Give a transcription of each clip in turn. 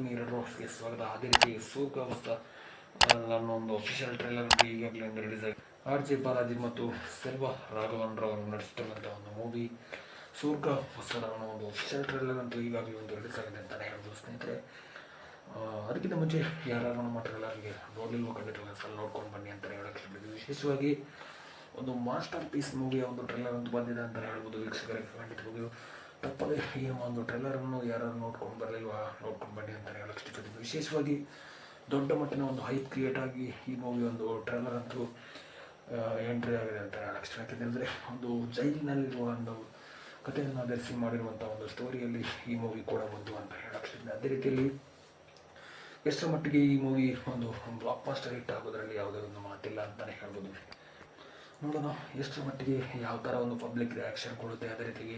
2 ರೋಸ್ಗೆ ಸ್ವಾಗತ. ಅದೇ ರೀತಿ ಸೂರ್ಖಾವಸ್ತ ನನ್ನ ಒಂದು ಅಫಿಷಿಯಲ್ ಟ್ರೈಲರ್ ಈಗಾಗಲೇ ಒಂದು ರಿಲೀಸ್ ಆಗಿದೆ. RJ ಬಾಲಾಜಿ ಮತ್ತು ಸೆಲ್ವಾ ರಾಘವನ್ ರವರು ನಡೆಸುತ್ತಿರುವಂಥ ಒಂದು ಮೂವಿ ಸೂರ್ಖಾವಸ್ತದ ಒಂದು ಅಫಿಷಿಯಲ್ ಟ್ರೈಲರ್ ಅಂತೂ ಈಗಾಗಲೇ ಒಂದು ರಿಲೀಸ್ ಆಗಿದೆ ಅಂತಲೇ ಹೇಳ್ಬೋದು ಸ್ನೇಹಿತರೆ. ಅದಕ್ಕಿಂತ ಮುಂಚೆ ಯಾರು ನಮ್ಮ ಟ್ರೈಲರ್ಗೆ ನೋಡಲಿಲ್ವೋ ಖಂಡಿತ ಸಲ ನೋಡ್ಕೊಂಡು ಬನ್ನಿ ಅಂತಲೇ ಹೇಳಕ್ಕೆ ಇಷ್ಟಪಡ್ತೀವಿ. ವಿಶೇಷವಾಗಿ ಒಂದು ಮಾಸ್ಟರ್ ಪೀಸ್ ಮೂವಿಯ ಒಂದು ಟ್ರೈಲರ್ ಅಂತೂ ಬಂದಿದೆ ಅಂತಲೇ ಹೇಳ್ಬೋದು. ವೀಕ್ಷಕರಿಗೆ ಖಂಡಿತವಾಗಿಯೂ ತಪ್ಪದೆ ಈ ಒಂದು ಟ್ರೈಲರನ್ನು ಯಾರು ನೋಡ್ಕೊಂಡು ಬರಲಿಲ್ವಾ ನೋಡ್ಕೊಂಡು ಬನ್ನಿ ಅಂತಲೇ ಹೇಳಕ್ಕೆ ಇಷ್ಟಪಡ್ತೀವಿ. ವಿಶೇಷವಾಗಿ ದೊಡ್ಡ ಮಟ್ಟಿನ ಒಂದು ಹೈಪ್ ಕ್ರಿಯೇಟ್ ಆಗಿ ಈ ಮೂವಿ ಒಂದು ಟ್ರೈಲರ್ ಅಂತೂ ಎಂಟ್ರಿ ಆಗಿದೆ ಅಂತ ಹೇಳಕ್ಕೆ ಇಷ್ಟ. ಯಾಕೆಂದರೆ ಒಂದು ಜೈಲಿನಲ್ಲಿರುವ ಒಂದು ಕಥೆಯನ್ನು ಆಧರಿಸಿ ಮಾಡಿರುವಂಥ ಒಂದು ಸ್ಟೋರಿಯಲ್ಲಿ ಈ ಮೂವಿ ಕೂಡ ಒಂದು ಅಂತ ಹೇಳಕ್ಕೆ ಇಷ್ಟ. ಅದೇ ರೀತಿಯಲ್ಲಿ ಎಷ್ಟರ ಮಟ್ಟಿಗೆ ಈ ಮೂವಿ ಒಂದು ಬ್ಲಾಕ್ ಬಾಸ್ಟರ್ ಹಿಟ್ ಆಗೋದ್ರಲ್ಲಿ ಯಾವುದೇ ಒಂದು ಮಾತಿಲ್ಲ ಅಂತಲೇ ಹೇಳ್ಬೋದು. ನೋಡೋಣ ಎಷ್ಟರ ಮಟ್ಟಿಗೆ ಯಾವ ಥರ ಒಂದು ಪಬ್ಲಿಕ್ ರಿಯಾಕ್ಷನ್ ಕೊಡುತ್ತೆ, ಅದೇ ರೀತಿಗೆ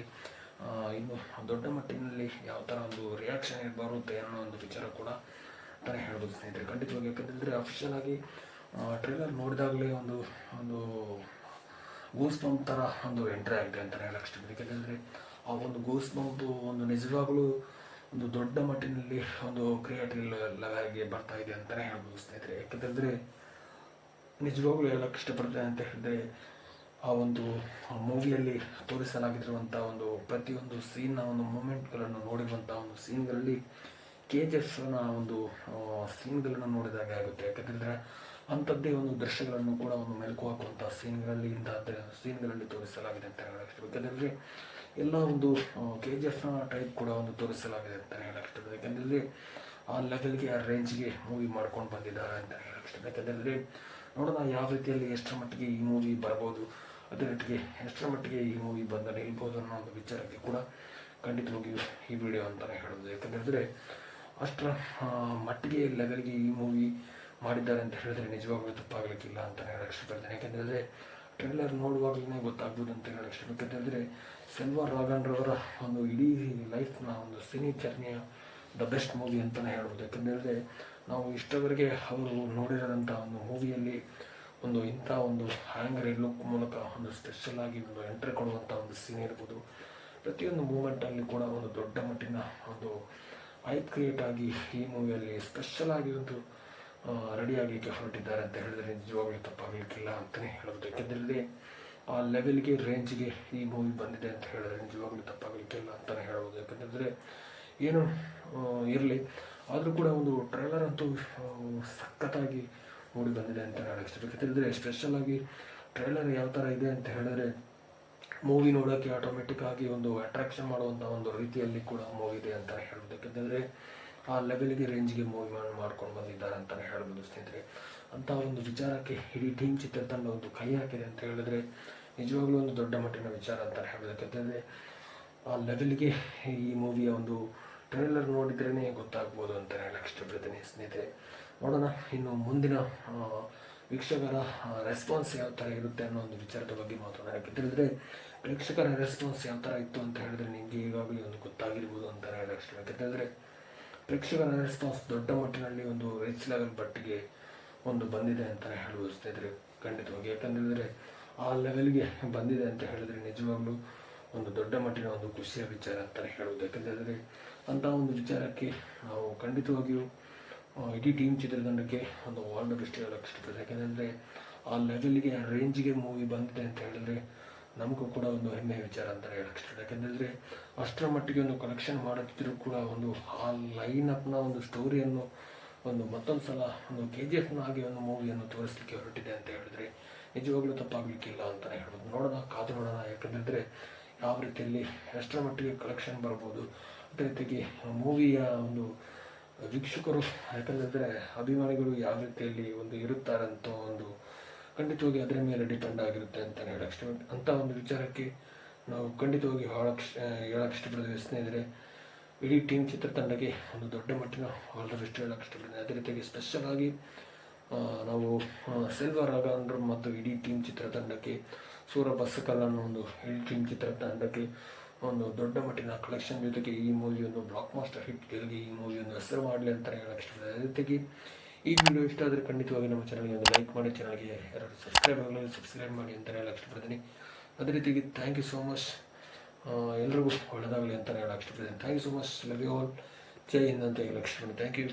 ಇನ್ನು ದೊಡ್ಡ ಮಟ್ಟಿನಲ್ಲಿ ಯಾವ ಥರ ಒಂದು ರಿಯಾಕ್ಷನ್ ಬರುತ್ತೆ ಅನ್ನೋ ಒಂದು ವಿಚಾರ ಕೂಡ ಅಂತಲೇ ಹೇಳ್ಬೋದು ಸ್ನೇಹಿತರೆ. ಖಂಡಿತವಾಗಿ ಯಾಕಂತಂದರೆ ಅಫಿಷಿಯಲ್ ಆಗಿ ಟ್ರೈಲರ್ ನೋಡಿದಾಗಲೇ ಒಂದು ಒಂದು ಗೂಸ್ ಬಂಪ್ ಥರ ಒಂದು ಎಂಟ್ರಿ ಆಗಿದೆ ಅಂತಲೇ ಹೇಳಕ್ಕೆ ಇಷ್ಟಪಡ್ತೀನಿ. ಯಾಕೆಂದರೆ ಆ ಒಂದು ಗೂಸ್ ಬಂಪು ಒಂದು ನಿಜವಾಗಲೂ ಒಂದು ದೊಡ್ಡ ಮಟ್ಟಿನಲ್ಲಿ ಒಂದು ಕ್ರಿಯೇಟಿವ್ ಲೆವೆಲ್ಗೆ ಬರ್ತಾ ಇದೆ ಅಂತಲೇ ಹೇಳ್ಬೋದು ಸ್ನೇಹಿತರೆ. ಯಾಕೆಂತಂದರೆ ನಿಜವಾಗ್ಲೂ ಹೇಳಕ್ಕೆ ಇಷ್ಟಪಡ್ತೇನೆ ಅಂತ ಹೇಳಿದ್ರೆ ಆ ಒಂದು ಮೂವಿಯಲ್ಲಿ ತೋರಿಸಲಾಗಿರುವಂಥ ಒಂದು ಪ್ರತಿಯೊಂದು ಸೀನ್ನ ಒಂದು ಮೂಮೆಂಟ್ಗಳನ್ನು ನೋಡಿರುವಂಥ ಒಂದು ಸೀನ್ಗಳಲ್ಲಿ KGFನ ಒಂದು ಸೀನ್ಗಳನ್ನು ನೋಡಿದಾಗೆ ಆಗುತ್ತೆ. ಯಾಕಂತಂದರೆ ಅಂಥದ್ದೇ ಒಂದು ದೃಶ್ಯಗಳನ್ನು ಕೂಡ ಒಂದು ಮೆಲುಕು ಹಾಕುವಂಥ ಸೀನ್ಗಳಲ್ಲಿ ತೋರಿಸಲಾಗಿದೆ ಅಂತ ಹೇಳಕ್ಕೆ ಇಷ್ಟ. ಯಾಕಂದರೆ ಎಲ್ಲ ಒಂದು KGFನ ಟೈಪ್ ಕೂಡ ಒಂದು ತೋರಿಸಲಾಗಿದೆ ಅಂತ ಹೇಳಕ್ಕೆ ಇಷ್ಟ. ಯಾಕಂದರೆ ಆ ಲೆವೆಲ್ಗೆ ಆ ರೇಂಜ್ಗೆ ಮೂವಿ ಮಾಡ್ಕೊಂಡು ಬಂದಿದ್ದಾರೆ ಅಂತ ಹೇಳಕ್ಕೆ ಇಷ್ಟ. ಯಾಕಂದರೆ ನೋಡೋಣ ಯಾವ ರೀತಿಯಲ್ಲಿ ಎಷ್ಟರ ಮಟ್ಟಿಗೆ ಈ ಮೂವಿ ಬರ್ಬೋದು, ಅದೇ ರೀತಿಗೆ ಎಷ್ಟರ ಮಟ್ಟಿಗೆ ಈ ಮೂವಿ ಬಂದ ನಿಲ್ಬೋದು ಅನ್ನೋ ಒಂದು ವಿಚಾರಕ್ಕೆ ಕೂಡ ಖಂಡಿತವಾಗಿಯೂ ಈ ವಿಡಿಯೋ ಅಂತಲೇ ಹೇಳೋದು. ಯಾಕಂದರೆ ಅಷ್ಟರ ಮಟ್ಟಿಗೆ ಲೆವೆಲ್ಗೆ ಈ ಮೂವಿ ಮಾಡಿದ್ದಾರೆ ಅಂತ ಹೇಳಿದ್ರೆ ನಿಜವಾಗ್ಲೂ ತಪ್ಪಾಗಲಿಕ್ಕಿಲ್ಲ ಅಂತಲೇ ಹೇಳಕ್ಕೆ ಇಷ್ಟಪಡ್ತೇನೆ. ಯಾಕೆಂದರೆ ಟ್ರೈಲರ್ ನೋಡುವಾಗಲೇ ಗೊತ್ತಾಗ್ಬೋದು ಅಂತ ಹೇಳಕ್ಕೆ ಇಷ್ಟ. ಯಾಕೆಂದರೆ ಸೆಲ್ವಾ ರಾಘವನ್ ರವರ ಒಂದು ಇಡೀ ಲೈಫ್ನ ಒಂದು ಸಿನಿ ಜರ್ನಿಯ ದ ಬೆಸ್ಟ್ ಮೂವಿ ಅಂತಲೇ ಹೇಳ್ಬೋದು. ಯಾಕೆಂದರೆ ನಾವು ಇಷ್ಟವರೆಗೆ ಅವರು ನೋಡಿರೋಂಥ ಒಂದು ಮೂವಿಯಲ್ಲಿ ಒಂದು ಇಂಥ ಒಂದು ಹ್ಯಾಂಗರಿ ಲುಕ್ ಮೂಲಕ ಒಂದು ಸ್ಪೆಷಲ್ ಆಗಿ ಒಂದು ಎಂಟ್ರಿ ಕೊಡುವಂಥ ಒಂದು ಸೀನ್ ಇರ್ಬೋದು, ಪ್ರತಿಯೊಂದು ಮೂಮೆಂಟಲ್ಲಿ ಕೂಡ ಒಂದು ದೊಡ್ಡ ಮಟ್ಟಿನ ಒಂದು ಹೈಪ್ ಕ್ರಿಯೇಟ್ ಆಗಿ ಈ ಮೂವಿಯಲ್ಲಿ ಸ್ಪೆಷಲ್ ಆಗಿ ಒಂದು ರೆಡಿ ಆಗಲಿಕ್ಕೆ ಹೊರಟಿದ್ದಾರೆ ಅಂತ ಹೇಳಿದ್ರೆ ನಿಜವಾಗ್ಲೂ ತಪ್ಪಾಗಲಿಕ್ಕಿಲ್ಲ ಅಂತಲೇ ಹೇಳ್ಬೋದು. ಯಾಕೆಂದರೆ ಆ ಲೆವೆಲ್ಗೆ ರೇಂಜ್ಗೆ ಈ ಮೂವಿ ಬಂದಿದೆ ಅಂತ ಹೇಳಿದ್ರೆ ನಿಜವಾಗ್ಲೂ ತಪ್ಪಾಗಲಿಕ್ಕಿಲ್ಲ ಅಂತಲೇ ಹೇಳ್ಬೋದು. ಯಾಕಂದರೆ ಏನು ಇರಲಿ ಆದರೂ ಕೂಡ ಒಂದು ಟ್ರೈಲರ್ ಅಂತೂ ಸಖತ್ತಾಗಿ ಮೂಡಿ ಬಂದಿದೆ ಅಂತ ಹೇಳಕ್ಕೆ ಇಷ್ಟ. ಯಾಕಂದರೆ ಸ್ಪೆಷಲಾಗಿ ಟ್ರೈಲರ್ ಯಾವ ಥರ ಇದೆ ಅಂತ ಹೇಳಿದ್ರೆ ಮೂವಿ ನೋಡೋಕ್ಕೆ ಆಟೋಮೆಟಿಕ್ ಆಗಿ ಒಂದು ಅಟ್ರಾಕ್ಷನ್ ಮಾಡುವಂಥ ಒಂದು ರೀತಿಯಲ್ಲಿ ಕೂಡ ಮೂವಿ ಇದೆ ಅಂತಲೇ ಹೇಳ್ಬೋದು. ಯಾಕಂದರೆ ಆ ಲೆವೆಲ್ಗೆ ರೇಂಜ್ಗೆ ಮೂವಿ ಮಾಡ್ಕೊಂಡು ಬಂದಿದ್ದಾರೆ ಅಂತಲೇ ಹೇಳ್ಬೋದು ಸ್ನೇಹಿತರೆ. ಅಂಥ ಒಂದು ವಿಚಾರಕ್ಕೆ ಇಡೀ ಟೀಮ್ ಚಿತ್ರತಂಡ ಒಂದು ಕೈ ಹಾಕಿದೆ ಅಂತ ಹೇಳಿದ್ರೆ ನಿಜವಾಗ್ಲೂ ಒಂದು ದೊಡ್ಡ ಮಟ್ಟಿನ ವಿಚಾರ ಅಂತಲೇ ಹೇಳ್ಬೋದು. ಯಾಕಂದರೆ ಆ ಲೆವೆಲ್ಗೆ ಈ ಮೂವಿಯ ಒಂದು ಟ್ರೈಲರ್ ನೋಡಿದ್ರೇ ಗೊತ್ತಾಗ್ಬೋದು ಅಂತ ಹೇಳಕ್ಕೆ ಇಷ್ಟಪಡ್ತೀನಿ ಸ್ನೇಹಿತರೆ. ನೋಡೋಣ ಇನ್ನು ಮುಂದಿನ ವೀಕ್ಷಕರ ರೆಸ್ಪಾನ್ಸ್ ಯಾವ ಥರ ಇರುತ್ತೆ ಅನ್ನೋ ಒಂದು ವಿಚಾರದ ಬಗ್ಗೆ ಮಾತಾಡೋಣ. ಯಾಕೆಂದರೆ ಪ್ರೇಕ್ಷಕರ ರೆಸ್ಪಾನ್ಸ್ ಯಾವ ಥರ ಇತ್ತು ಅಂತ ಹೇಳಿದ್ರೆ ನಿಮಗೆ ಈಗಾಗಲೇ ಒಂದು ಗೊತ್ತಾಗಿರ್ಬೋದು ಅಂತ ಹೇಳಕ್ಕೆ ಇಷ್ಟ. ಯಾಕೆಂದರೆ ಪ್ರೇಕ್ಷಕರ ರೆಸ್ಪಾನ್ಸ್ ದೊಡ್ಡ ಮಟ್ಟಿನಲ್ಲಿ ಒಂದು ರಿಚ್ ಲೆವೆಲ್ ಬಟ್ಟಿಗೆ ಒಂದು ಬಂದಿದೆ ಅಂತಲೇ ಹೇಳ್ಬೋದು ಸ್ನೇಹಿತರೆ ಖಂಡಿತವಾಗಿ. ಯಾಕಂದರೆ ಆ ಲೆವೆಲ್ಗೆ ಬಂದಿದೆ ಅಂತ ಹೇಳಿದ್ರೆ ನಿಜವಾಗ್ಲೂ ಒಂದು ದೊಡ್ಡ ಮಟ್ಟಿನ ಒಂದು ಖುಷಿಯ ವಿಚಾರ ಅಂತಲೇ ಹೇಳ್ಬೋದು. ಯಾಕಂದರೆ ಅಂಥ ಒಂದು ವಿಚಾರಕ್ಕೆ ನಾವು ಖಂಡಿತವಾಗಿಯೂ ಇಡೀ ಟೀಮ್ ಚಿತ್ರತಂಡಕ್ಕೆ ಒಂದು ಆಲ್ ದ ಬೆಸ್ಟ್ ಹೇಳಕ್ಕೆ ಇಷ್ಟಪಡ್ತೇವೆ. ಯಾಕೆಂದರೆ ಆ ಲೆವೆಲ್ಗೆ ಆ ರೇಂಜ್ಗೆ ಮೂವಿ ಬಂದಿದೆ ಅಂತ ಹೇಳಿದ್ರೆ ನಮಗೂ ಕೂಡ ಒಂದು ಹೆಮ್ಮೆಯ ವಿಚಾರ ಅಂತಲೇ ಹೇಳಕ್ಕೆ ಇಷ್ಟಪಡ್ತೇವೆ. ಯಾಕೆಂದರೆ ಅಷ್ಟರ ಮಟ್ಟಿಗೆ ಒಂದು ಕಲೆಕ್ಷನ್ ಮಾಡುತ್ತಿದ್ದರೂ ಕೂಡ ಒಂದು ಆ ಲೈನಪ್ನ ಒಂದು ಸ್ಟೋರಿಯನ್ನು ಒಂದು ಮತ್ತೊಂದು ಸಲ ಒಂದು KGFನ ಹಾಗೆ ಒಂದು ಮೂವಿಯನ್ನು ತೋರಿಸಲಿಕ್ಕೆ ಹೊರಟಿದೆ ಅಂತ ಹೇಳಿದ್ರೆ ನಿಜವಾಗ್ಲೂ ತಪ್ಪಾಗಲಿಕ್ಕಿಲ್ಲ ಅಂತಲೇ ಹೇಳ್ಬೋದು. ನೋಡೋಣ, ಕಾದು ನೋಡೋಣ. ಯಾಕಂದರೆ ಯಾವ ರೀತಿಯಲ್ಲಿ ಎಷ್ಟರ ಮಟ್ಟಿಗೆ ಕಲೆಕ್ಷನ್ ಬರ್ಬೋದು, ಅದೇ ರೀತಿಗೆ ಮೂವಿಯ ಒಂದು ವೀಕ್ಷಕರು ಯಾಕಂದರೆ ಅಭಿಮಾನಿಗಳು ಯಾವ ರೀತಿಯಲ್ಲಿ ಒಂದು ಇರುತ್ತಾರಂತ ಒಂದು ಖಂಡಿತವಾಗಿ ಅದರ ಮೇಲೆ ಡಿಪೆಂಡ್ ಆಗಿರುತ್ತೆ ಅಂತಲೇ ಹೇಳಕ್ಕೆ ಇಷ್ಟಪಡ್ತೀನಿ. ಅಂಥ ಒಂದು ವಿಚಾರಕ್ಕೆ ನಾವು ಖಂಡಿತವಾಗಿ ಹೇಳಕ್ಕೆ ಇಷ್ಟಪಡ್ತೀವಿ ಸ್ನೇಹಿತರೆ. ಇಡೀ ಟೀಮ್ ಚಿತ್ರತಂಡಕ್ಕೆ ಒಂದು ದೊಡ್ಡ ಮಟ್ಟಿನ ಆಲ್ ದ ಬೆಸ್ಟ್ ಹೇಳಕ್ಕೆ ಇಷ್ಟಪಡ್ತೀನಿ. ಅದೇ ರೀತಿಯಾಗಿ ಸ್ಪೆಷಲ್ ಆಗಿ ನಾವು ಸೆಲ್ವಾ ರಾಘವನ್ ಮತ್ತು ಇಡೀ ಟೀಮ್ ಚಿತ್ರತಂಡಕ್ಕೆ ಸೂರ ಬಸ್ಸಕಲ್ ಅನ್ನೋ ಒಂದು ಇಡೀ ಟೀಮ್ ಚಿತ್ರತಂಡಕ್ಕೆ ಒಂದು ದೊಡ್ಡ ಮಟ್ಟಿನ ಕಲೆಕ್ಷನ್ ಜೊತೆಗೆ ಈ ಮೂವಿ ಒಂದು ಬ್ಲಾಕ್ ಮಾಸ್ಟರ್ ಹಿಟ್ ಗೆಲ್ಗೆ ಈ ಮೂವಿ ಒಂದು ಹೆಸರು ಮಾಡಲಿ ಅಂತಲೇ ಹೇಳಕ್ಕೆ ಇಷ್ಟಪಡ್ತೀನಿ. ಅದೇ ರೀತಿಯಾಗಿ ಈ ವಿಡಿಯೋ ಇಷ್ಟ ಆದರೆ ಖಂಡಿತವಾಗಿ ನಮ್ಮ ಚಾನಲ್ಗೆ ಒಂದು ಲೈಕ್ ಮಾಡಿ, ಚಾನಲ್ಗೆ ಯಾರು ಸಬ್ಸ್ಕ್ರೈಬ್ ಮಾಡಿ ಅಂತಲೇ ಹೇಳಕ್ಕೆ ಇಷ್ಟಪಡ್ತೀನಿ. ಅದೇ ರೀತಿಯಾಗಿ ಥ್ಯಾಂಕ್ ಯು ಸೋ ಮಚ್, ಎಲ್ರಿಗೂ ಒಳ್ಳೆಯದಾಗಲಿ ಅಂತಲೇ ಹೇಳಕ್ಕೆ ಇಷ್ಟಪಡ್ತೀನಿ. Thank you so much, love you all. Jai Hind ಅಂತ ಹೇಳಕ್ಕೆ ಥ್ಯಾಂಕ್ ಯು.